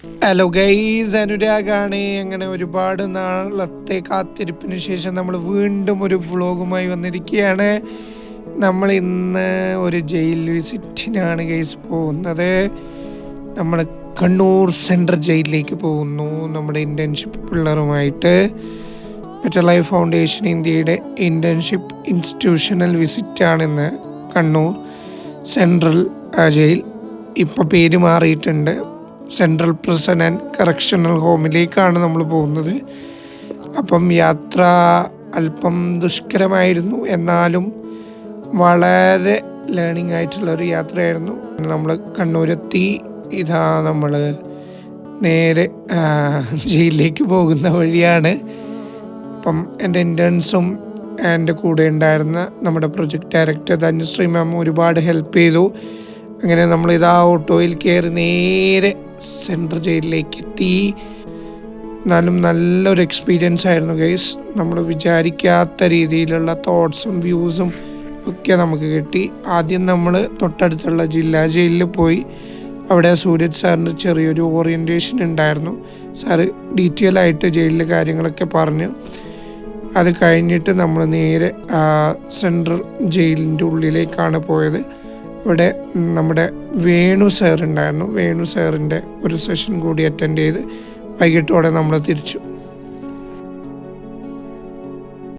Hello guys, അനുരാഗാണ്. അങ്ങനെ ഒരുപാട് നാളത്തെ കാത്തിരിപ്പിന് ശേഷം നമ്മൾ വീണ്ടും ഒരു വ്ളോഗുമായി വന്നിരിക്കുകയാണ്. നമ്മൾ ഇന്ന് ഒരു ജയിൽ വിസിറ്റിനാണ് ഗൈസ് പോകുന്നത്. നമ്മൾ കണ്ണൂർ സെൻട്രൽ ജയിലിലേക്ക് പോകുന്നു നമ്മുടെ ഇൻറ്റേൺഷിപ്പ് പിള്ളേരുമായിട്ട്. ബെറ്റർ ലൈഫ് ഫൗണ്ടേഷൻ ഇന്ത്യയുടെ ഇൻറ്റേൺഷിപ്പ് ഇൻസ്റ്റിറ്റ്യൂഷണൽ വിസിറ്റാണിന്ന് കണ്ണൂർ സെൻട്രൽ ജയിൽ. ഇപ്പോൾ പേര് മാറിയിട്ടുണ്ട്, സെൻട്രൽ പ്രിസൺ ആൻഡ് കറക്ഷണൽ ഹോമിലേക്കാണ് നമ്മൾ പോകുന്നത്. അപ്പം യാത്ര അല്പം ദുഷ്കരമായിരുന്നു, എന്നാലും വളരെ ലേണിംഗ് ആയിട്ടുള്ളൊരു യാത്രയായിരുന്നു. നമ്മൾ കണ്ണൂരെത്തി. ഇതാ നമ്മൾ നേരെ ജയിലിലേക്ക് പോകുന്ന വഴിയാണ്. അപ്പം എൻ്റെ ഇൻറ്റേൺസും എൻ്റെ കൂടെ ഉണ്ടായിരുന്ന നമ്മുടെ പ്രൊജക്ട് ഡയറക്ടർ ധനുശ്രീ മാം ഒരുപാട് ഹെൽപ്പ് ചെയ്തു. അങ്ങനെ നമ്മളിതാ ഓട്ടോയിൽ കയറി നേരെ സെൻട്രൽ ജയിലിലേക്ക് എത്തി. എന്നാലും നല്ലൊരു എക്സ്പീരിയൻസ് ആയിരുന്നു ഗൈസ്. നമ്മൾ വിചാരിക്കാത്ത രീതിയിലുള്ള തോട്ട്സും വ്യൂസും ഒക്കെ നമുക്ക് കിട്ടി. ആദ്യം നമ്മൾ തൊട്ടടുത്തുള്ള ജില്ലാ ജയിലിൽ പോയി. അവിടെ സൂരജ് സാറിന് ചെറിയൊരു ഓറിയൻറ്റേഷൻ ഉണ്ടായിരുന്നു. സാറ് ഡീറ്റെയിൽ ആയിട്ട് ജയിലിലെ കാര്യങ്ങളൊക്കെ പറഞ്ഞു. അത് കഴിഞ്ഞിട്ട് നമ്മൾ നേരെ സെൻട്രൽ ജയിലിൻ്റെ ഉള്ളിലേക്കാണ് പോയത്. ഇവിടെ നമ്മുടെ വേണു സാർ ഉണ്ടായിരുന്നു. വേണു സാറിൻ്റെ ഒരു സെഷൻ കൂടി അറ്റൻഡ് ചെയ്ത് വൈകിട്ടോടെ നമ്മൾ തിരിച്ചു.